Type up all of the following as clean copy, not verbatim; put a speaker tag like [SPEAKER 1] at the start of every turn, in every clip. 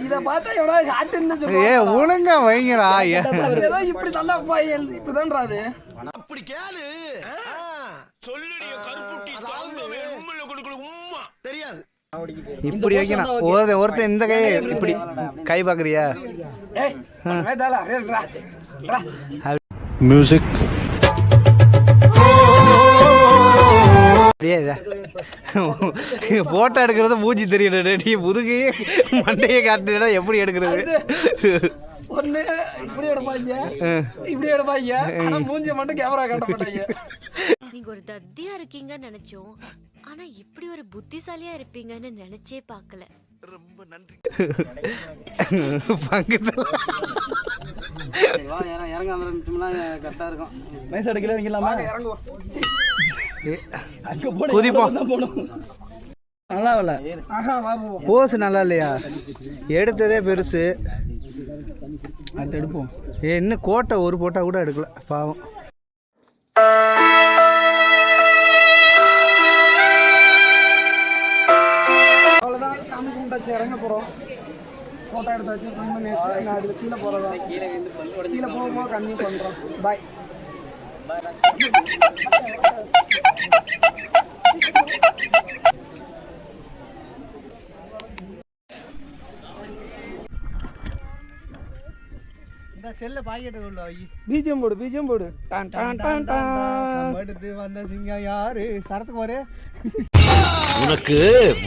[SPEAKER 1] இத பார்த்தா எவ்வளவு ஹாட்ன்னு சொல்லுவாங்க.
[SPEAKER 2] ஏ ஒழுங்கா வைங்கடா.
[SPEAKER 1] ஏதோ இப்படி நல்லா இப்படிதான்டா அது.
[SPEAKER 3] அப்படி கேளு. சொல்லுடிய கருப்புட்டி தாங்கவே உம்மல கொடுக்கல உம்மா தெரியாது.
[SPEAKER 2] இப்படி வைக்கணும். ஒருத்தன் இந்த கை இப்படி கை பாக்குறியா?
[SPEAKER 1] ஏய் மேதால ரேல்ரா.
[SPEAKER 2] மியூசிக் போட்டோ எடுக்கிறது மூஞ்சி தெரியல. நீ முதுகே மண்டையை காட்டுனா எப்படி எடுக்கிறது?
[SPEAKER 1] ஒண்ணு இப்படி எடுப்பாங்க, இப்படி எடுப்பாங்க. ஆனா மூஞ்சி மட்டும் கேமரா காட்ட மாட்டாங்க.
[SPEAKER 4] நீங்க ஒரு தத்தியா இருக்கீங்கன்னு நினைச்சோம். ஆனா இப்படி ஒரு புத்திசாலியா இருப்பீங்கன்னு நினைச்சே பார்க்கல.
[SPEAKER 3] ரொம்ப நன்றி.
[SPEAKER 2] பங்கத்துல
[SPEAKER 1] இறங்காம இருந்துச்சுன்னா கரெக்டா இருக்கும். நைஸ் அடிக்கல வைக்கலாமா? இறங்குவோம். அங்க போடு. குதிப்போம். நல்லா இல்ல. ஆஹா வா போ.
[SPEAKER 2] போஸ் நல்லா இல்லையா? எடுத்ததே பெருசு.
[SPEAKER 1] அடுத்து எடுப்போம்.
[SPEAKER 2] இன்னும் கோட்டை ஒரு போட்டா கூட எடுக்கல பாவம்.
[SPEAKER 1] அவ்வளோதான், சாமி கும்பிட்டாச்சு, இறங்க போகிறோம். ஃபோட்டோ எடுத்தாச்சு, ஃபில்ம் பண்ணியாச்சு. நான் அடுத்து கீழே போகிறதா, கீழே போக கன்னியூ பண்ணுறோம். பாய்.
[SPEAKER 2] செல்ல பாக்கெட் உள்ள வை.
[SPEAKER 1] பிஜிஎம் போடு, பிஜிஎம் போடு. டான் டான் டான் டான்.
[SPEAKER 2] அடுத்து வந்த சிங்கம் யாரு? சரத்துக்கு வரு.
[SPEAKER 3] உனக்கு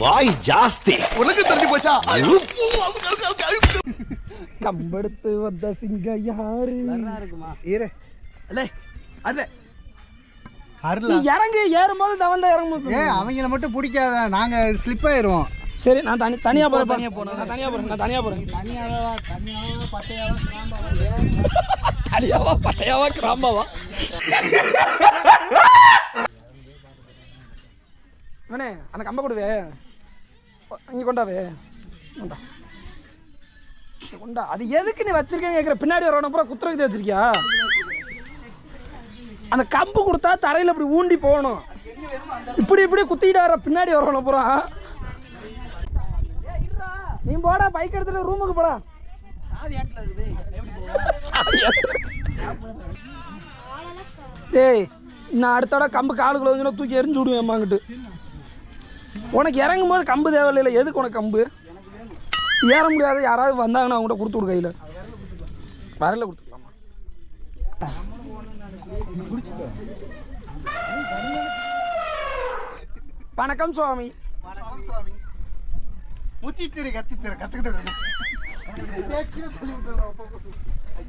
[SPEAKER 3] வாய் ஜாஸ்தி. உனக்கு தள்ளி போச்சா?
[SPEAKER 1] கம்பெடுத்து வந்த சிங்கம் யாரு?
[SPEAKER 2] இரு.
[SPEAKER 1] அல்லே அது
[SPEAKER 2] அருளா.
[SPEAKER 1] இறங்கு, ஏறும்போது தவந்தா இறங்கும்.
[SPEAKER 2] அவங்கள மட்டும் பிடிக்காத, நாங்க ஸ்லிப் ஆயிருவோம்.
[SPEAKER 1] சரி, நான் தனியா போறேன். நான் தனியா போறேன். தனியாவா பட்டையாவா கிராம்பாவா? இவனே அந்த கம்பை கொடுவே, இங்கே கொண்டாவே. கொண்டா. அது எதுக்கு நீ வச்சிருக்கேன்னு கேட்குற? பின்னாடி வரணும் அப்புறம் குத்துறதுக்கு வச்சிருக்கியா? அந்த கம்பு கொடுத்தா தரையில் இப்படி ஊண்டி போகணும். இப்படி குத்திக்கிட்டு வர பின்னாடி வரணும் அப்புறம். நீ போடா, பைக் எடுத்துட்டு ரூமுக்கு போடா. டேய், நான் அடுத்தோட கம்பு காலுக்குள்ள வந்து தூக்கி எரிஞ்சு விடுவேன் அம்மாங்கிட்டு. உனக்கு இறங்கும் போது கம்பு தேவையில்லை. எதுக்கு உனக்கு கம்பு? ஏற முடியாது. யாராவது வந்தாங்கன்னா அவங்கள்ட்ட கொடுத்து விடு. கையில் வரல கொடுத்துக்கலாமா? வணக்கம் சுவாமி.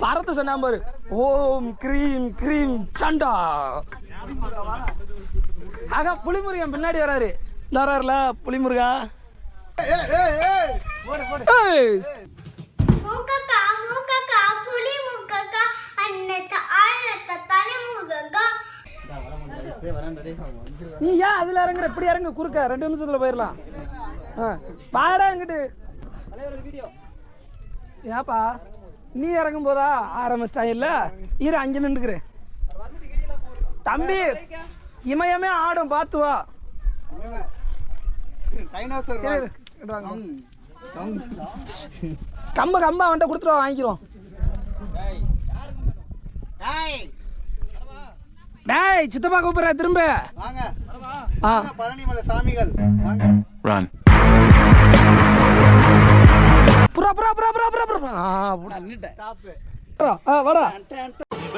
[SPEAKER 1] பாரத சொன்ன பாரு. ஓம் கிரீம் கிரீம் சண்டா. ஆகா, புலிமுருகன் பின்னாடி வராரு. வராருல புலிமுருகா. நீ ஏன் அதுல இறங்குற? இப்படி இறங்க, குறுக்க 2 நிமிஷத்துல போயிடலாம். பாடா இங்கிட்டு. ஏப்பா நீ இறங்கும் போதா ஆரம்பிச்சிட்டா? இல்ல இரு, அங்கே நின்றுக்கிறேன் தம்பி. இமயமே ஆடும், பார்த்து வா. கம்பா அவன்கிட்ட கொடுத்துருவா, வாங்கிக்கிறோம். டேய், சித்தப்பா கூப்பிடுற, திரும்ப
[SPEAKER 2] பழனிமலை சாமிகள்.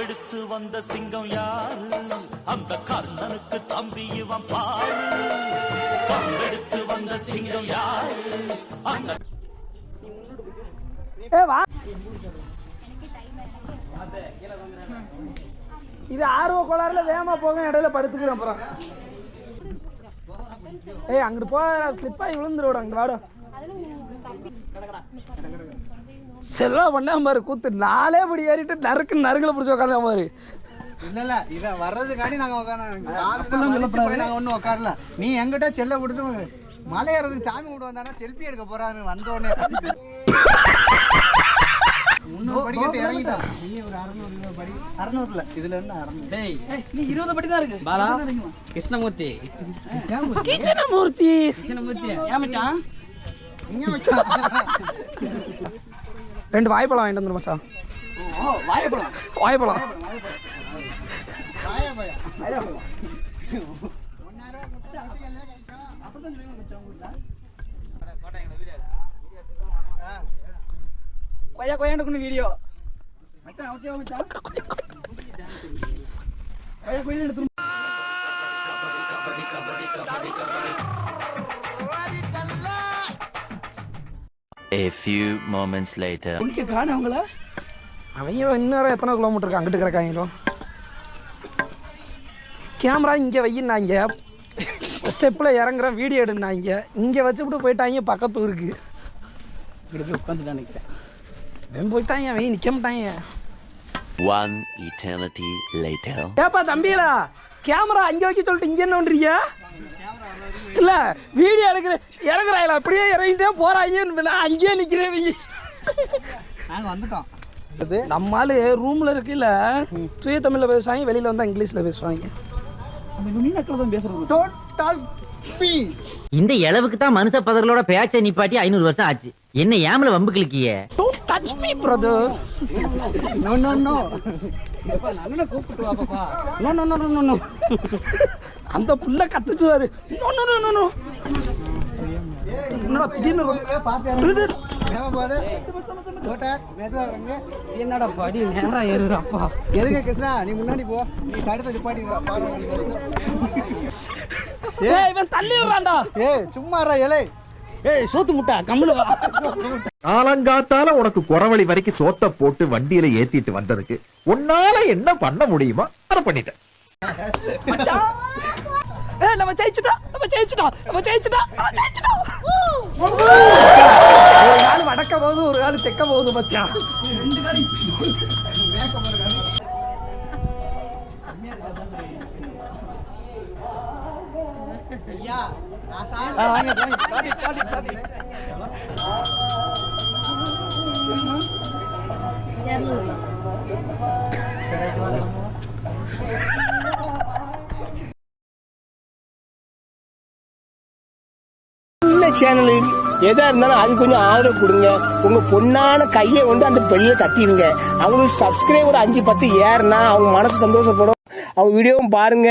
[SPEAKER 5] எடுத்து வந்த சிங்கம் யாரு? அந்த கர்ணனுக்கு தம்பி இவன் பாரு. எடுத்து வந்த சிங்கம் யாரு? அந்த
[SPEAKER 1] இது ஆர்வ கோளாறுல வேகமா போக இடையில படுத்துக்கிறேன். அப்புறம் ஏய், அங்கிட்டு போ, ஸ்லிப்பாகி விழுந்துருவோட. அங்கிட்டு வாடும். செல்வா பண்ண மாதிரி கூத்து. நாளே படி ஏறிட்டு நறுக்குல பிடிச்சி உட்காந்த மாதிரி.
[SPEAKER 2] இல்ல இத வர்றதுக்காண்டி நாங்க ஒன்னும் உட்காரல. நீ எங்கிட்ட செல்ல கொடுத்து மலை ஏறதுக்கு சாமி கூட வந்தானா செல்ஃபி எடுக்க போறாரு. வந்த உடனே 300 படிக்கட்டு இறங்கிட்டான். இனி ஒரு 600 படி 600 இல்ல இதுல இருந்து 600.
[SPEAKER 6] டேய் நீ 20 படி தான் இருக்கு பாலா கிருஷ்ணமூர்த்தி
[SPEAKER 1] கிருஷ்ணமூர்த்தி
[SPEAKER 6] ஏன் மச்சான்
[SPEAKER 2] இங்க மச்சான்.
[SPEAKER 1] 2 வாழைப்பழம் வாங்கிட்டு வந்துரு மச்சான்.
[SPEAKER 6] வாழைப்பழம்
[SPEAKER 1] வாழைப்பழம்
[SPEAKER 2] வாயா பையா.
[SPEAKER 6] கொய்யா கொய்யா எடுக்கணும் வீடியோ மச்சான் ஓகே மச்சான் கொய்யா கொய்யா எடுத்து
[SPEAKER 5] A few moments later.
[SPEAKER 6] குளிக்க காணோம் அவங்கள
[SPEAKER 1] அவங்க இன்னும் எத்தனை கிலோமீட்டருக்கு அங்கிட்டு கிடக்காங்களோ. கேமரா இங்கே வையினாங்க, ஸ்டெப்பில் இறங்குறேன் வீடியோ எடுனாங்க, இங்கே வச்சுவிட்டு போயிட்டாங்க பக்கத்து ஊருக்கு.
[SPEAKER 6] இப்படி போய் உட்காந்துட்டு நினைக்கிறேன்.
[SPEAKER 1] அவன் போயிட்டாங்க, அவன் நிற்க மாட்டாங்க.
[SPEAKER 5] One eternity later.
[SPEAKER 1] ஏப்பா தம்பிகளா, கேமரா அங்கே வைக்க சொல்லிட்டு இங்கே என்ன பண்ணுறீங்க? இல்லை வீடியோ எடுக்கிற இறங்குறாங்களா, அப்படியே இறங்கிட்டே போகிறாங்க, அங்கேயே நிற்கிறேன்.
[SPEAKER 2] நாங்க வந்துட்டோம்.
[SPEAKER 1] நம்மளால ரூமில் இருக்குல்ல தூய தமிழில் பேசுவாங்க, வெளியில் வந்தால் இங்கிலீஷில் பேசுவாங்க.
[SPEAKER 6] அந்த நுனி நக்கில் தான் பேசுறது.
[SPEAKER 2] டோட்டல் பி.
[SPEAKER 7] இந்த இளவுக்கு தான் மனுஷ பதர்களோட பேச்சை நிப்பாட்டி 500 வருஷம் ஆச்சு. என்ன ஏமல வம்பு கிளிக்கிய?
[SPEAKER 1] Don't touch me, brother.
[SPEAKER 2] No no no.
[SPEAKER 6] எப்பா அண்ணனை கூப்பிட்டு வா பாப்பா.
[SPEAKER 1] No, no, no, no, no, no. அந்த புள்ள கத்துச்சுவாரு. No, no, no, no, no. என்னடா திடீர்னு
[SPEAKER 6] என்னடா படி நேரா ஏறுறப்பா.
[SPEAKER 2] எதுக்கு கிருஷ்ணா நீ முன்னாடி போ, நீ தடுத்து நிப்பாட்டி
[SPEAKER 1] ஏய் இவன் தள்ளி விடுறான்டா.
[SPEAKER 2] ஏய் சும்மா இலை.
[SPEAKER 6] ஏய் சோத்து முட்டா கம்முனு வா.
[SPEAKER 8] காலங்காத்தால உனக்கு குறவழி வரைக்கும் சோத்த போட்டு வண்டியில ஏத்திட்டு வந்ததுக்கு உன்னால என்ன பண்ண முடியுமா அதை பண்ணிட்டேன்.
[SPEAKER 1] மச்சான் ஏய் நம்ம ஜெயிச்சிட்டோம். ஒரு கால் வடக்க போகுது, ஒரு கால் தெக்க போகுது மச்சான்.
[SPEAKER 2] ஐயா நான்
[SPEAKER 9] சேனல் எதா இருந்தாலும் அது கொஞ்சம் ஆதரவு கொடுங்க. உங்க பொண்ணான கையை கொண்டு அந்த பெல்ல தட்டிடுங்க. அவங்களுக்கு சப்ஸ்கிரைபர் 5-10 ஏறுனா அவங்க மனசு சந்தோஷப்படும். அவங்க வீடியோவும் பாருங்க.